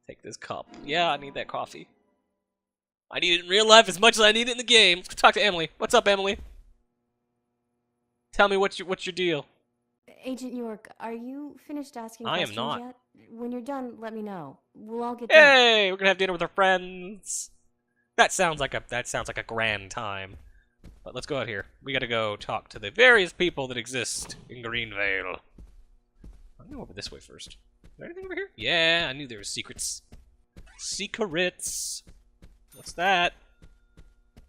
Take this cup. Yeah, I need that coffee. I need it in real life as much as I need it in the game. Let's talk to Emily. What's up, Emily? Tell me what's your deal. Agent York, are you finished asking I am questions not. yet? When you're done, let me know. We'll all get Hey, we're gonna have dinner with our friends. That sounds like a grand time. But let's go out here. We gotta go talk to the various people that exist in Greenvale. I'm gonna go over this way first. Is there anything over here? Yeah, I knew there was secrets. Secrets. What's that?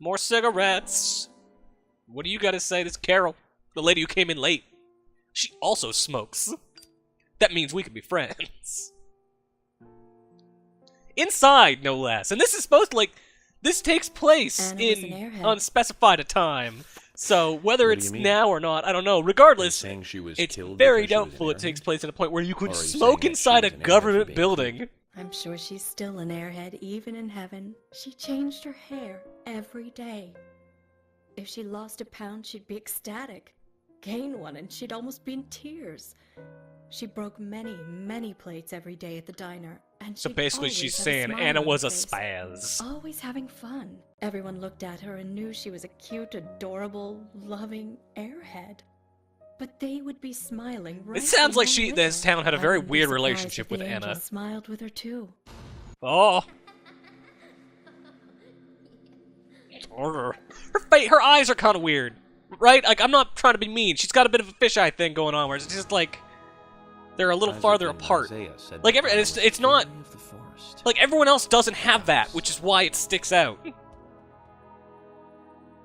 More cigarettes. What do you gotta say? This Carol, the lady who came in late. She also smokes. That means we could be friends. Inside, no less. And this is supposed to, like, this takes place in unspecified a time. So whether it's now or not, I don't know. Regardless, it's very doubtful it takes place at a point where you could smoke inside a government building. I'm sure she's still an airhead even in heaven. She changed her hair every day. If she lost a pound, she'd be ecstatic. Gain one and she'd almost be in tears. She broke many plates every day at the diner. And so basically she's saying Anna was a spaz. Always having fun. Everyone looked at her and knew she was a cute, adorable, loving airhead. But they would be smiling right. It sounds like this town had a very weird relationship with Anna. Smiled with her too. Oh. Her eyes are kind of weird. Right? Like, I'm not trying to be mean. She's got a bit of a fisheye thing going on where it's just like they're a little farther apart. Like it's not like everyone else doesn't have that, which is why it sticks out.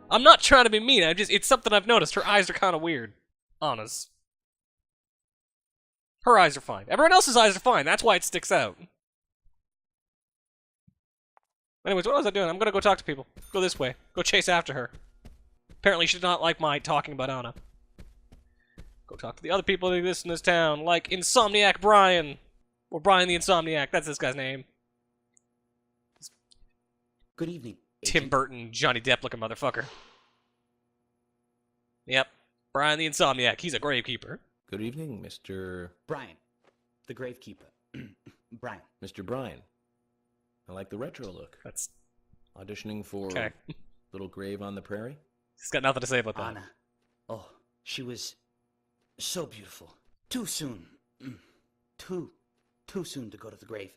I'm not trying to be mean. It's something I've noticed. Her eyes are kind of weird. Honest. Her eyes are fine. Everyone else's eyes are fine. That's why it sticks out. Anyways, what was I doing? I'm gonna go talk to people. Go this way. Go chase after her. Apparently she did not like my talking about Anna. Go talk to the other people that exist in this town, like Insomniac Brian. Or Brian the Insomniac, that's this guy's name. Good evening, Tim Burton, Johnny Depp looking motherfucker. Yep, Brian the Insomniac, he's a gravekeeper. Good evening, Mr. Brian, the gravekeeper. Brian. Mr. Brian. I like the retro look. That's... Auditioning for Little Grave on the Prairie? He's got nothing to say about that. Anna. Oh, she was so beautiful. Too soon. Too soon to go to the grave.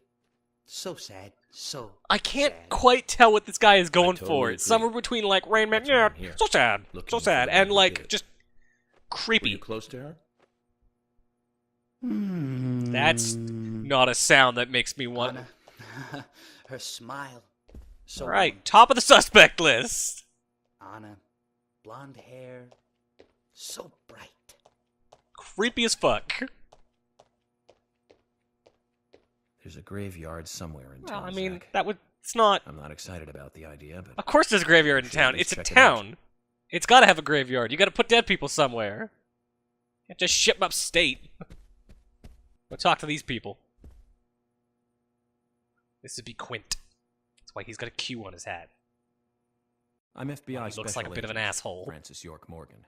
So sad. So I can't sad. quite tell what this guy is going totally for. agree. It's somewhere between, like, Rain Man, yeah, so sad, and, like, just creepy. Were you close to her? That's not a sound that makes me want... Anna. Her smile. So right, top of the suspect list. Anna. Blonde hair. So bright. Creepy as fuck. There's a graveyard somewhere in town. Well, I mean, Zach. it's not... I'm not excited about the idea, but... Of course there's a graveyard in town. It's a town. It's gotta have a graveyard. You gotta put dead people somewhere. You can't just ship them upstate. Go talk to these people. This would be Quint. That's why he's got a Q on his hat. I'm FBI He looks like a bit of an asshole. Francis York Morgan.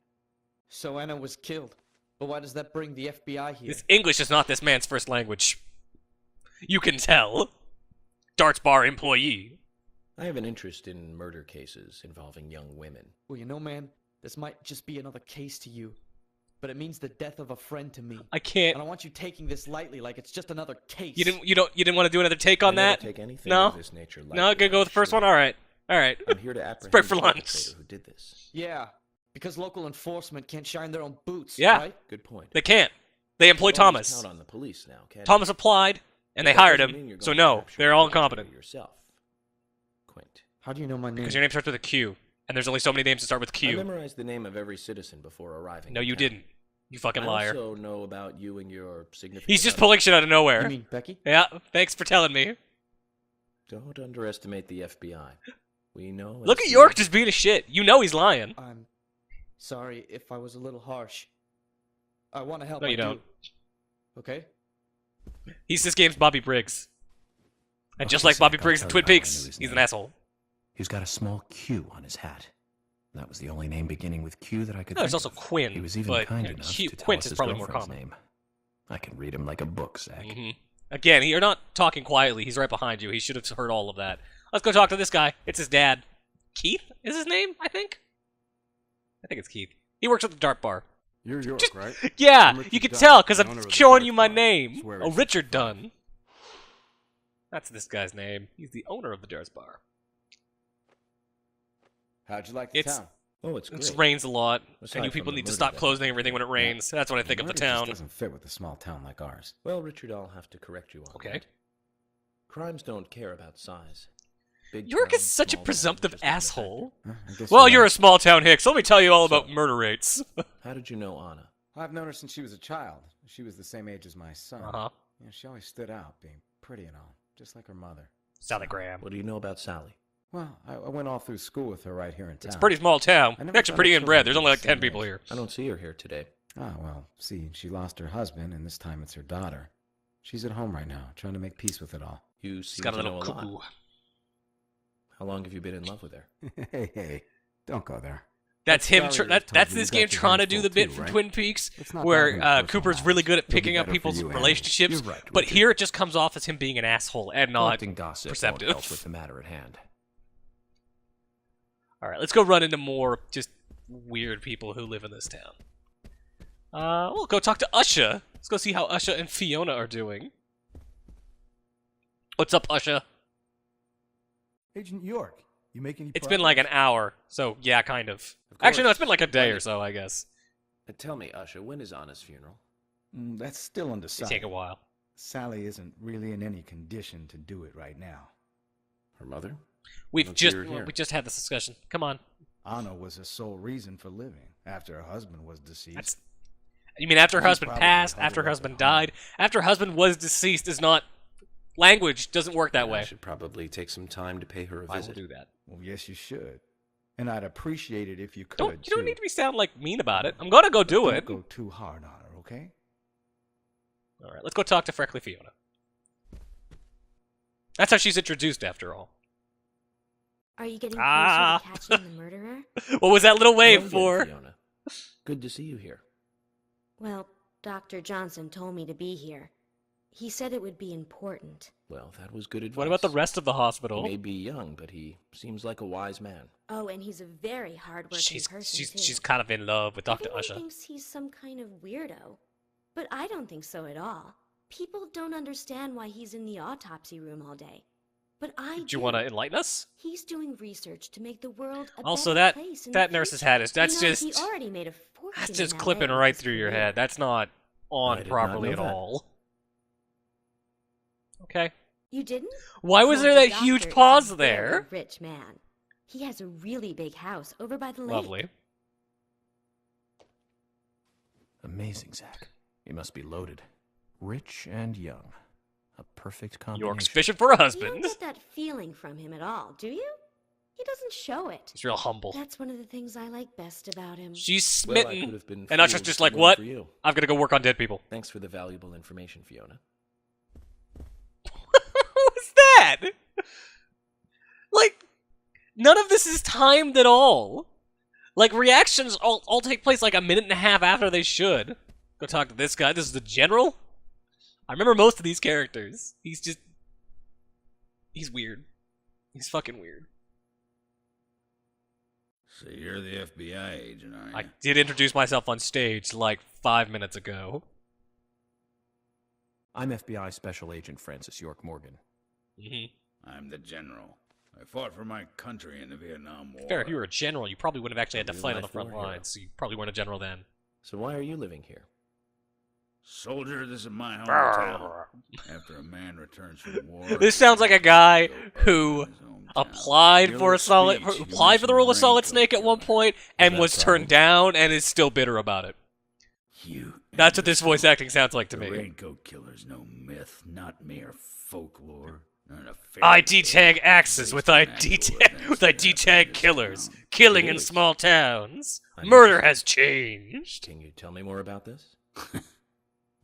So Anna was killed. But why does that bring the FBI here? This English is not this man's first language. You can tell. Darts bar employee. I have an interest in murder cases involving young women. Well, you know, man, this might just be another case to you. But it means the death of a friend to me. I can't... I don't want you taking this lightly like it's just another case. You didn't want to do another take on that? Take anything No? of this nature lightly, No, gonna go with the first one? Alright. Alright. I'm here to apprehend break for the lunch. perpetrator who did this. Yeah, because local enforcement can't shine their own boots, Yeah. right? Good point. They can't. They employ You always Thomas. count on the police now, can't Thomas applied, and they That hired doesn't mean him. you're So going to no, capture they're the all perpetrator incompetent. yourself. Quint. How do you know my name? Because your name starts with a Q, and there's only so many names that start with I Q. memorized the name of every citizen before arriving. No, in you town. didn't. You fucking I liar. also know about you and your significant He's just other. pulling shit out of nowhere. You mean Becky? Yeah, thanks for telling me. Don't underestimate the FBI. We know. Look it's at the- York just being a shit. You know he's lying. I'm sorry if I was a little harsh. I want to help. No, you I do. don't. Okay? He's this game's Bobby Briggs. And just Okay, like Bobby Zach, I'll Briggs in tell Twin you how I knew Peaks, his he's an name. asshole. He's got a small Q on his hat. That was the only name beginning with Q that I could No, there's think also of. Quinn, He was even but kind enough to tell Quint us is his probably more girlfriend's common. name. I can read him like a book, Zach. Again, you're not talking quietly. He's right behind you. He should have heard all of that. Let's go talk to this guy. It's his dad. Keith is his name, I think? I think it's Keith. He works at the Dart Bar. You're York, right? Yeah, I'm Richard you can Dunn, tell because the I'm owner of the showing Dart you my Bar. name. Swear Oh, it's Richard fine. Dunn. That's this guy's name. He's the owner of the Dart Bar. How'd you like the It's- town? Oh, it's It great. rains a lot, Aside and you from people the need to murder stop that closing happened everything when it here. rains. That's what I think of the Murder town. just doesn't fit with a small town like ours. Well, Richard, I'll have to correct you on Okay. that. Crimes don't care about size. Big York is towns, such a small towns, presumptive just aren't a asshole. Huh, I guess Well, you're you're a right. small town hick, so let me tell you all So- about murder rates. How did you know Anna? I've known her since she was a child. She was the same age as my son. Uh-huh. Yeah, she always stood out, being pretty and all, just like her mother. Sally Graham. What do you know about Sally? Well, I went all through school with her right here in town. It's a pretty small town. I never Actually, thought pretty her inbred. children There's were only the like 10 same people age. here. I don't see her here today. Ah, well, see, she lost her husband, and this time it's her daughter. She's at home right now, trying to make peace with it all. You She's seem got a to know little a lot. cuckoo. How long have you been in love with her? Hey, don't go there. That's him. Sorry, That's told you this you game got your trying to hands do full the bit too, from right? Twin Peaks, It's not where that many Cooper's personal really good at matters. It'll be picking up better for people's you, Andy. relationships, You're right, but Richard. here it just comes off as him being an asshole and not. Collecting gossip perceptive. won't help with the matter at hand. All right, let's go run into more just weird people who live in this town. We'll go talk to Usha. Let's go see how Usha and Fiona are doing. What's up, Usha? Agent York, you make any It's been like an hour, so yeah, kind of. Actually, no, it's been like a day or so, I guess. Tell me, Usha, when is Anna's funeral? That's still It undecided. take a while. Sally isn't really in any condition to do it right now. Her mother? We've Let's just hear it here. we just had this discussion. Come on. Anna was her sole reason for living after her husband was deceased. That's. You mean after her She's husband probably passed, huddled after her up husband at home. died, after her husband was deceased is not. Language doesn't work that I way. should probably take some time to pay her a I will visit. do that. Well, yes, you should. And I'd appreciate it if you could. You don't too. need to be sound like mean about it. I'm gonna go do Don't it. go too hard on her, okay? All right, let's go talk to Freckly Fiona. That's how she's introduced, after all. Are you getting Ah. closer to catching the murderer? What was that little wave Hello for? again, Fiona. Good to see you here. Well, Dr. Johnson told me to be here. He said it would be important. Well, that was good advice. What about the rest of the He hospital? may be young, but he seems like a wise man. Oh, and he's a very hard-working She's person, too. she's kind of in love with Dr. Everyone Usha. thinks he's some kind of weirdo, but I don't think so at all. People don't understand why he's in the autopsy room all day, but I Do you want to enlighten us? He's doing research to make the world a Also, better that place in that the nurse's future. hat is that's You know, just he already made a fortune that's in just LA clipping with right his through your career. head. That's not I on did not properly know at that. all. Okay. You didn't? Why was Well, there the that huge doctor is pause a very there? Rich man. He has a really big house over by the lake. Lovely. Amazing, Zach. He must be loaded. Rich and young. A perfect combination. York's fishing for a You don't husband. get that feeling from him at all, do you? He doesn't show it. He's real humble. That's one of the things I like best about him. She's Well, I smitten. could have been And Usher's fooled just if like, it weren't what? for you. I'm gonna go work on dead people. Thanks for the valuable information, Fiona. What was that? Like, none of this is timed at all. Like, reactions all take place like a minute and a half after they should. Go talk to this guy. This is the general? I remember most of these characters. He's weird. He's fucking weird. So you're the FBI agent, are you? I did introduce myself on stage like 5 minutes ago. I'm FBI Special Agent Francis York Morgan. I'm the general. I fought for my country in the Vietnam War. Fair, if you were a general, you probably would have actually had to Real fight on the life front war hero. lines, so you probably weren't a general then. So why are you living here? Soldier, this is my hometown. After a man returns from war... This sounds like a guy who in his hometown. applied Your for a little solid, speech, you applied for the role of mentioned Solid raincoat Snake at one killer. point, and that was a turned down, and is still bitter about it. You That's what this voice imbecile. acting sounds like to The me. raincoat killer's no myth, not mere folklore. Not a fairy ID tale tag axes with based on ID actual tag events with that ID happened tag in this killers, town. killing It in is. small towns. I'm Murder interested. has changed. Can you tell me more about this?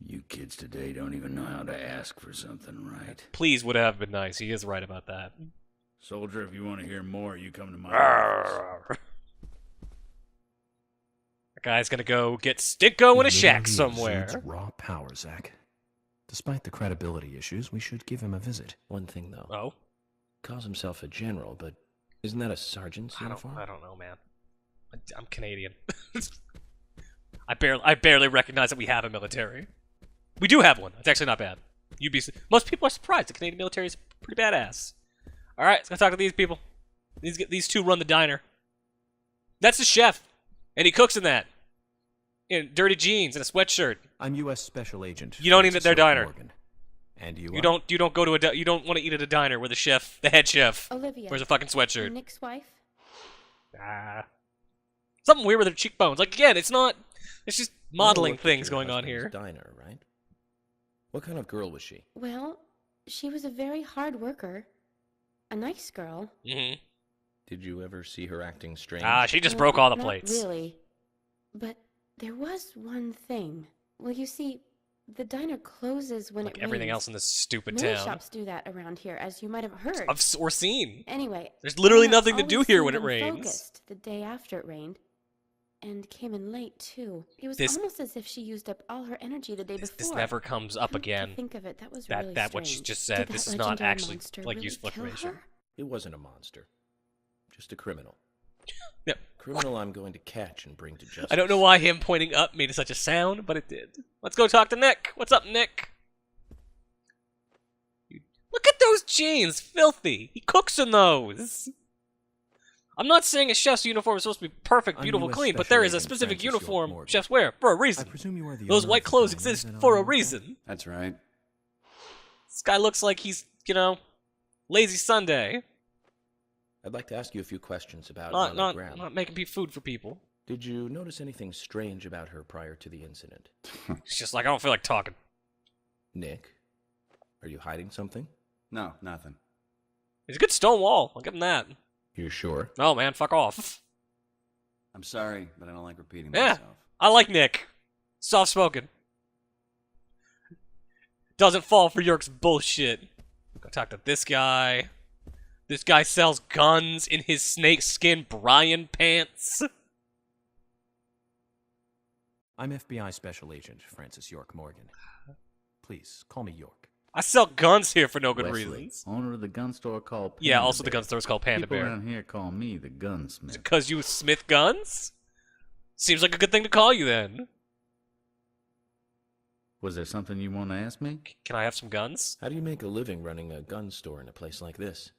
You kids today don't even know how to ask for something right. Please would have been nice. He is right about that. Soldier, if you want to hear more, you come to my office. Guy's gonna go get Stinko in a He shack literally somewhere. exudes raw power, Zach. Despite the credibility issues, we should give him a visit. One thing, though. Oh? Calls himself a general, but isn't that a sergeant's uniform? I don't know, man. I'm Canadian. I barely recognize that we have a military. We do have one. It's actually not bad. Most people are surprised. The Canadian military is pretty badass. All right, let's go talk to these people. These two run the diner. That's the chef, and he cooks in that. In dirty jeans and a sweatshirt. I'm U.S. Special Agent. You don't eat at their diner. Morgan. And you? You don't go to you don't want to eat at a diner where the head chef, Olivia. wears a fucking sweatshirt. Nick's wife. Something weird with her cheekbones. Like again, it's just modeling Worked at things your going on husband's here. Diner, right? What kind of girl was she? Well, she was a very hard worker. A nice girl. Mm-hmm. Did you ever see her acting strange? She just broke all the Not plates. really. But there was one thing. Well, you see, the diner closes when Like it everything rains. else in this stupid Many town. shops do that around here, as you might have heard. Or seen. Anyway, There's literally Anna nothing to do always here seemed when it rains. unfocused the day after it rained, and came in late too. It was This- almost as if she used up all her energy the day before. This never comes up Come to again. think of it, that was That really what she strange. just Did said. that This is not legendary actually monster like really useful kill information. her? It wasn't a monster. Just a criminal. Yep. Criminal I'm going to catch and bring to justice. I don't know why him pointing up made such a sound, but it did. Let's go talk to Nick. What's up, Nick? Look at those jeans, filthy. He cooks in those. I'm not saying a chef's uniform is supposed to be perfect, I'm beautiful, US clean, but Special there is a Agent specific Francis York uniform Morgan. chefs wear for a I reason. presume you are the Those owner white of the clothes diner exist that for a I'm working? reason. That's right. This guy looks like he's, lazy Sunday. I'd like to ask you a few questions about Anna Graham. Not making food for people. Did you notice anything strange about her prior to the incident? It's just like, I don't feel like talking. Nick, are you hiding something? No, nothing. He's a good stone wall. I'll give him that. You're sure? Oh, man, fuck off. I'm sorry, but I don't like repeating Yeah. myself. I like Nick. Soft-spoken. Doesn't fall for York's bullshit. Go talk to this guy. This guy sells guns in his snakeskin Brian pants. I'm FBI Special Agent Francis York Morgan. Please, call me York. I sell guns here for no good Wesley, reasons. owner of the gun store called Panda Yeah, also the Bear. gun store is called Panda People Bear. around here call me the gunsmith. Because you smith guns? Seems like a good thing to call you then. Was there something you want to ask me? Can I have some guns? How do you make a living running a gun store in a place like this?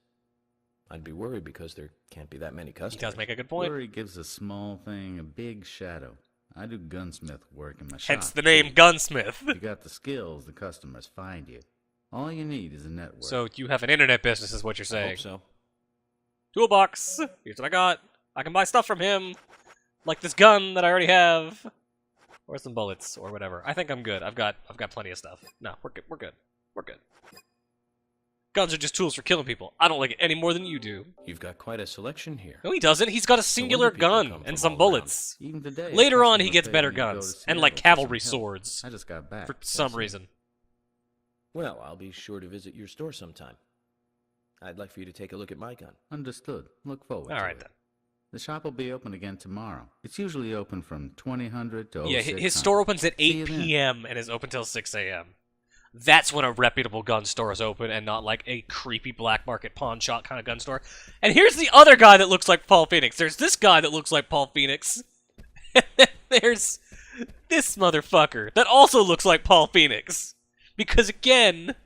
I'd be worried because there can't be that many He customers. does make a good point. Worry gives a small thing a big shadow. I do gunsmith work in my shop. Hence the name Gunsmith. If you got the skills, the customers find you. All you need is a network. So you have an internet business is what you're I saying. hope so. Toolbox. Here's what I got. I can buy stuff from him. Like this gun that I already have. Or some bullets or whatever. I think I'm good. I've got plenty of stuff. No, we're good. We're good. We're good. Guns are just tools for killing people. I don't like it any more than you do. You've got quite a selection here. No, he doesn't. He's got a wonder singular people gun come and from some all bullets. Even today, a Later on, he customer gets paid better me to go to guns and like Seattle for some cavalry help. swords I just got back. for That's some it. reason. Well, I'll be sure to visit your store sometime. I'd like for you to take a look at my gun. Understood. Look forward All to right it. then. The shop will be open again tomorrow. It's usually open from 2000 to 0600. Yeah, his store opens at See 8 you then. p.m. and is open till 6 a.m. That's when a reputable gun store is open and not like a creepy black market pawn shop kind of gun store. And here's the other guy that looks like Paul Phoenix. There's this guy that looks like Paul Phoenix. There's this motherfucker that also looks like Paul Phoenix. Because again,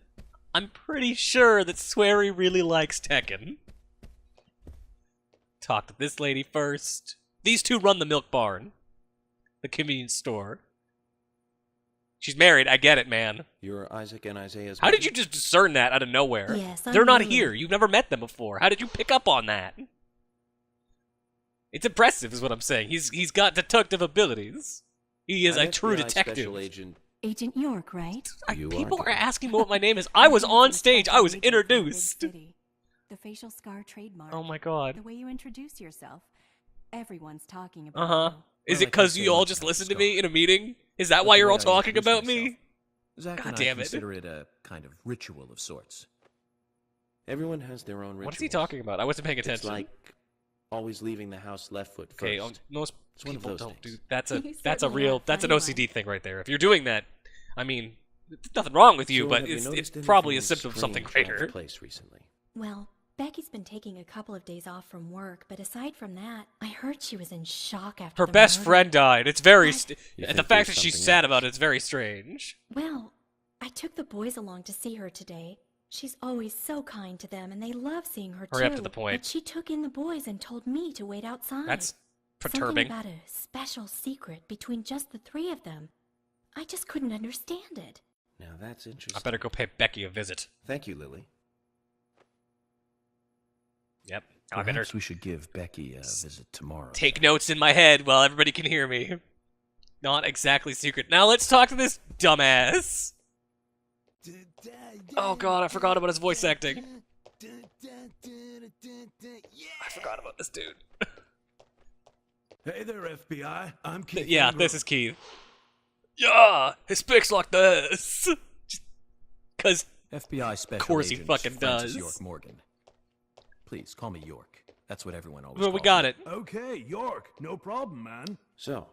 I'm pretty sure that Swery really likes Tekken. Talk to this lady first. These two run the milk barn. The convenience store. She's married, I get it, man. You're Isaac and Isaiah's How did mother? you just discern that out of nowhere? Yes, I'm They're not Lily. here. You've never met them before. How did you pick up on that? It's impressive, is what I'm saying. He's got detective abilities. He is I'm a true FBI detective. Special Agent. Agent York, right? You People are are asking me what my name is. I was on stage. I was introduced. The facial scar trademark. Oh my god. The way you introduce yourself. Everyone's talking about Uh-huh. you. Is Well, it I because can't you say all much just about listened the to me scar. in a meeting? Is that But why the you're way all I talking introduce about me? myself. Zach God and damn I it. consider it a kind of ritual of sorts. Everyone has their own rituals. What is he talking about? I wasn't paying It's attention. like Always leaving the house left foot first. Okay, most It's one of people those don't do. things. That's a You that's a certainly real are that's an funny OCD one. thing right there. If you're doing that, I mean, there's nothing wrong with you, So, but have you it's noticed probably a anything symptom of something strange around greater. the place recently? Well, Becky's been taking a couple of days off from work, but aside from that, I heard she was in shock after Her the best murder. friend died. It's very. What? You The think fact there's that she's something sad else? about it's very strange. Well, I took the boys along to see her today. She's always so kind to them, and they love seeing her Hurry too. up to the point. But she took in the boys and told me to wait outside. That's Something perturbing. about a special secret between just the three of them. I just couldn't understand it. Now that's interesting. I better go pay Becky a visit. Thank you, Lily. Yep. I better Perhaps we should give Becky a visit tomorrow. take notes in my head while everybody can hear me. Not exactly secret. Now let's talk to this dumbass. Oh god, I forgot about his voice acting. I forgot about this dude. Hey there, FBI. I'm Keith. Yeah, this is Keith. Yeah, he speaks like this. Cause FBI Special Course he Agent fucking Francis does. York Morgan. Please call me York. That's what everyone always well, we calls got me. it. Okay, York. No problem, man. So,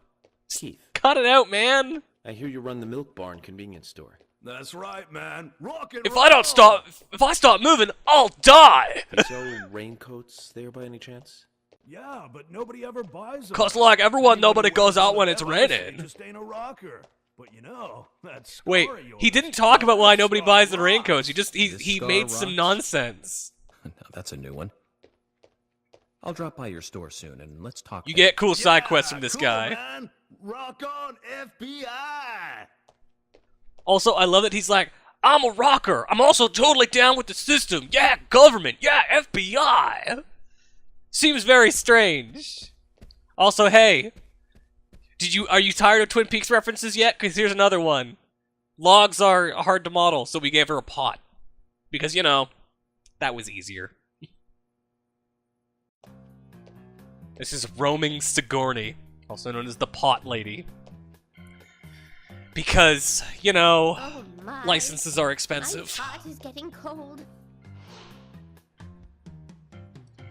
Keith, Cut it out, man. I hear you run the Milk Barn convenience store. That's right, man. Rock and If I don't stop, if I stop moving, I'll die. They sell raincoats there by any chance? Yeah, but nobody ever buys them. Cause like everyone, nobody Anybody goes working out on when the it's demo site raining. Just ain't a rocker. But you know, that's Wait, he didn't talk about why nobody buys the raincoats. He just This he scar made some rocks? nonsense. Now that's a new one. I'll drop by your store soon and let's talk. You then. get cool side quests from this cool, guy. Man. Rock on, FBI. Also, I love that he's like, I'm a rocker. I'm also totally down with the system. Yeah, government. Yeah, FBI. Seems very strange. Also, hey, are you tired of Twin Peaks references yet? Because here's another one. Logs are hard to model, so we gave her a pot. Because, you know, that was easier. This is roaming Sigourney, also known as the Pot Lady. Because, you know, Oh my. licenses are My expensive. pot is getting cold.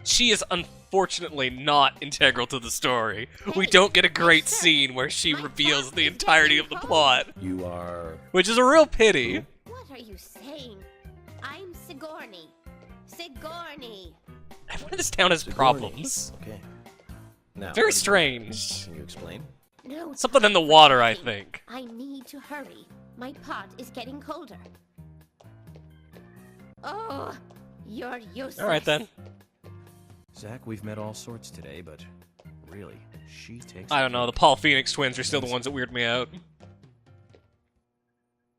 She is unfortunately not integral to the story. We don't get a great scene where she reveals the entirety of the plot, You are... which is a real pity. What are you saying? I'm Sigourney. Sigourney. Everyone in this town has problems. Okay. Now, Very what is it? strange. Can you explain? No. Something in the water, I nothing. think. I need to hurry. My pot is getting colder. Oh, you're useless. All right then. Zach, we've met all sorts today, but really, she takes. I don't know. The Paul Phoenix twins are still the ones that weird me out.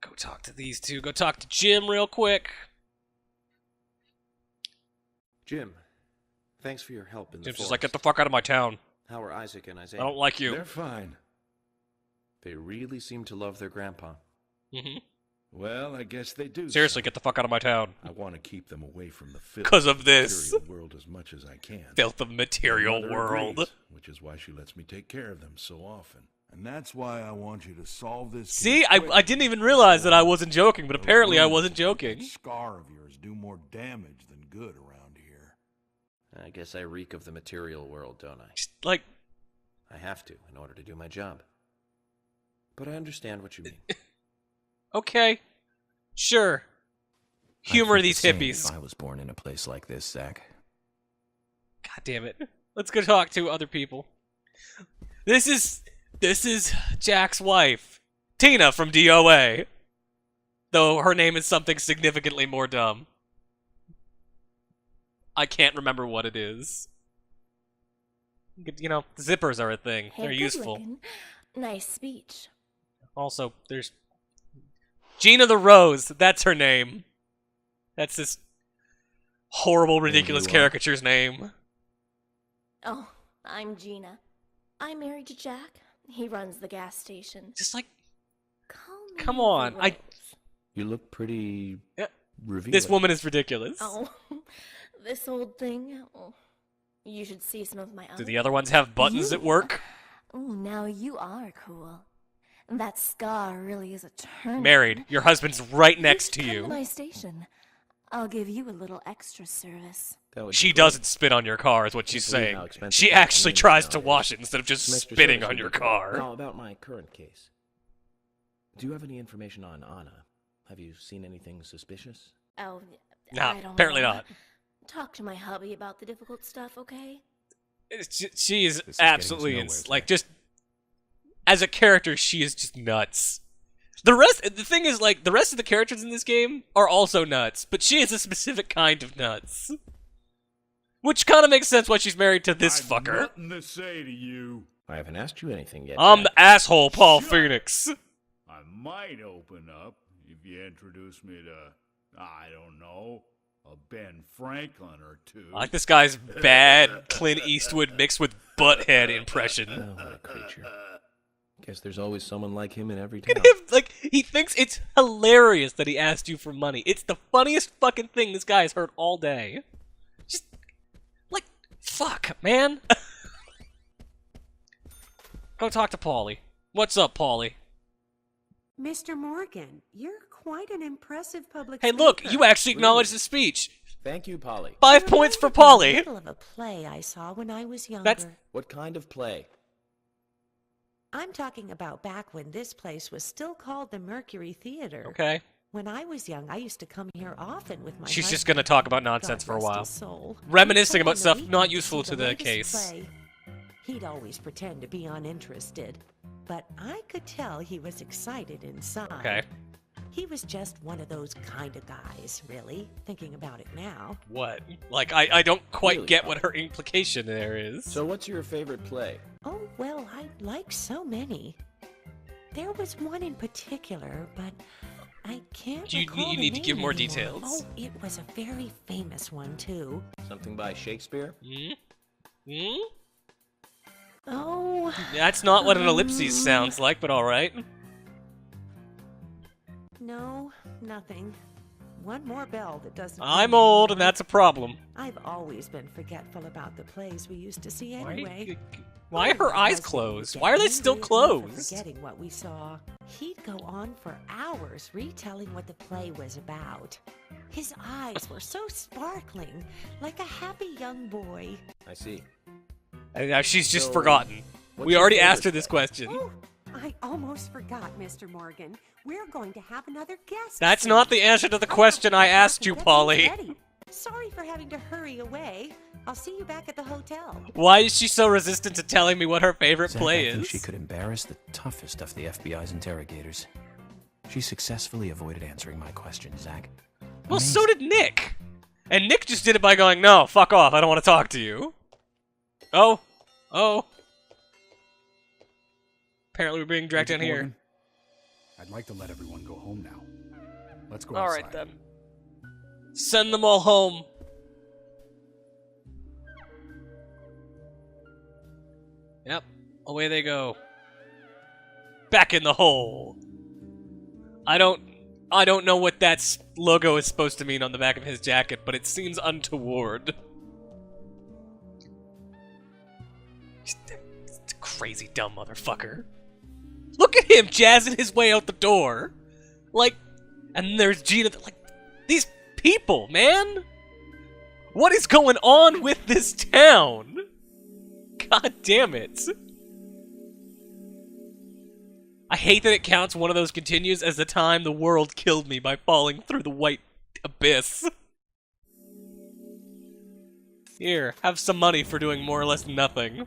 Go talk to these two. Go talk to Jim real quick. Jim, thanks for your help in the Jim's forest. just like, get the fuck out of my town. How are Isaac and Isaiah? I don't like you. They're fine. They really seem to love their grandpa. Hmm. Well, I guess they do. Seriously, get the fuck out of my town. I want to keep them away from the filth 'Cause of this. material world as much as I can. Filth of material Mother world. agrees, which is why she lets me take care of them so often. And that's why I want you to solve this. See, case I quick. didn't even realize that I wasn't joking, but Those apparently I wounds wasn't and joking. that Scar of yours do more damage than good around here. I guess I reek of the material world, don't I? Just, like, I have to in order to do my job. But I understand what you mean. okay. Sure. I'd Humor think these the same hippies. If I was born in a place like this, Zach. God damn it. Let's go talk to other people. This is Jack's wife, Tina from DOA. Though her name is something significantly more dumb. I can't remember what it is. You know, zippers are a thing. Hey, They're good useful. looking. Nice speech. Also, there's Gina the Rose. That's her name. That's this horrible, ridiculous you are? caricature's name. Oh, I'm Gina. I'm married to Jack. He runs the gas station. Just like, Call me come on. Rose. You look pretty... Yeah. revealing. This woman is ridiculous. Oh, this old thing. Oh, you should see some of my Do others. the other ones have buttons You- at work? Oh, now you are cool. That scar really is a turn. Married. Your husband's right next to Come to you. my station. I'll give you a little extra service. That would be She great. doesn't spit on your car, is what she's Can't believe saying. how expensive She gasoline actually is tries to nowadays. wash it instead of just Some extra spitting service on would your be great. car. Now, about my current case. Do you have any information on Anna? Have you seen anything suspicious? Oh, Nah, I don't apparently know. not. Talk to my hubby about the difficult stuff, okay? She is This is getting us absolutely nowhere, like Zach. just as a character, she is just nuts. The thing is, like, the rest of the characters in this game are also nuts, but she is a specific kind of nuts. Which kind of makes sense why she's married to this I've fucker. nothing to say to you. I haven't asked you anything yet. I'm Jack. the asshole, Paul Shut Phoenix. I might open up if you introduce me to, I don't know, a Ben Franklin or two. I like this guy's bad Clint Eastwood mixed with Butthead impression. Oh, what a creature. Guess there's always someone like him in every Look town. at him, like, he thinks it's hilarious that he asked you for money. It's the funniest fucking thing this guy has heard all day. Just, like, fuck, man. Go talk to Paulie. What's up, Paulie? Mr. Morgan, you're quite an impressive public Hey, look, speaker. you actually acknowledged the speech. Thank you, Polly. 5 points for Reminded me a Paulie. little of a play I saw when I was younger. That's- What kind of play? I'm talking about back when this place was still called the Mercury Theater. Okay. When I was young, I used to come here often with my She's just husband. gonna talk about nonsense God for a rest while. his soul. Reminiscing We'd about come on stuff the not weekends useful see to the latest case. play. He'd always pretend to be uninterested, but I could tell he was excited inside. Okay. He was just one of those kind of guys, really, thinking about it now. What? Like, I don't quite Really, get what her implication there is. So what's your favorite play? Oh, well, I like so many. There was one in particular, but I can't You- recall you the need to give name more anymore. details. Oh, it was a very famous one, too. Something by Shakespeare? Hmm? Hmm? Oh, That's not what an ellipses sounds like, but alright. no, nothing. One more bell that doesn't I'm ring old, and anymore. that's a problem. I've always been forgetful about the plays we used to see anyway. Why are her My eyes husband would closed? get Why are they still angry at me for closed? Forgetting what we saw. He'd go on for hours retelling what the play was about. His eyes were so sparkling, like a happy young boy. I see. And now she's just So, forgotten. what's We your already favorite asked her this play? question. Oh, I almost forgot, Mr. Morgan. We're going to have another guest. That's soon. not the answer to the question I asked you, Polly. Sorry for having to hurry away. I'll see you back at the hotel. Why is she so resistant to telling me what her favorite Zach, play I think is? she could embarrass the toughest of the FBI's interrogators. She successfully avoided answering my question, Zach. Well, so did Nick. And Nick just did it by going, no, fuck off, I don't want to talk to you. Oh. Oh. Apparently we're being dragged in Agent here. Morgan, I'd like to let everyone go home now. Let's go All outside. right, then. Send them all home. Yep, away they go. Back in the hole. I don't know what that logo is supposed to mean on the back of his jacket, but it seems untoward. Just a crazy dumb motherfucker. Look at him jazzing his way out the door. Like, and there's Gina, like, these people, man. What is going on with this town? God damn it. I hate that it counts one of those continues as the time the world killed me by falling through the white abyss. Here, have some money for doing more or less nothing.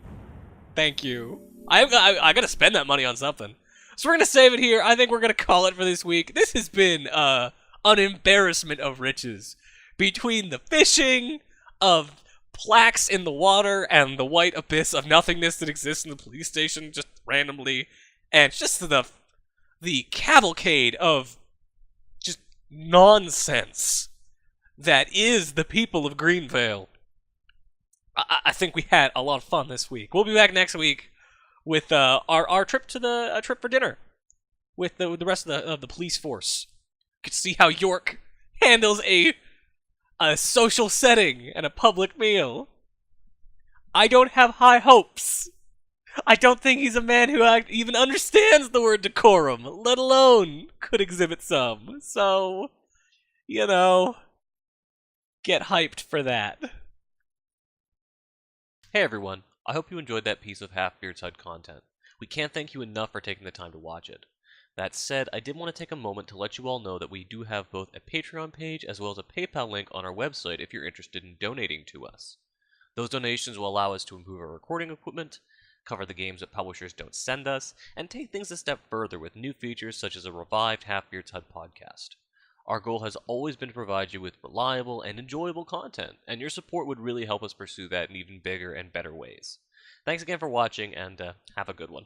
Thank you. I gotta spend that money on something. So we're gonna save it here. I think we're gonna call it for this week. This has been an embarrassment of riches. Between the fishing, of plaques in the water, and the white abyss of nothingness that exists in the police station just randomly, and just the cavalcade of just nonsense that is the people of Greenvale. I think we had a lot of fun this week. We'll be back next week with our trip to the trip for dinner with the rest of the police force. You can see how York handles a social setting and a public meal. I don't have high hopes. I don't think he's a man who even understands the word decorum, let alone could exhibit some. So, you know, get hyped for that. Hey everyone, I hope you enjoyed that piece of HalfBeard's HUD content. We can't thank you enough for taking the time to watch it. That said, I did want to take a moment to let you all know that we do have both a Patreon page as well as a PayPal link on our website if you're interested in donating to us. Those donations will allow us to improve our recording equipment, cover the games that publishers don't send us, and take things a step further with new features such as a revived HalfBeard's HUD podcast. Our goal has always been to provide you with reliable and enjoyable content, and your support would really help us pursue that in even bigger and better ways. Thanks again for watching, and have a good one.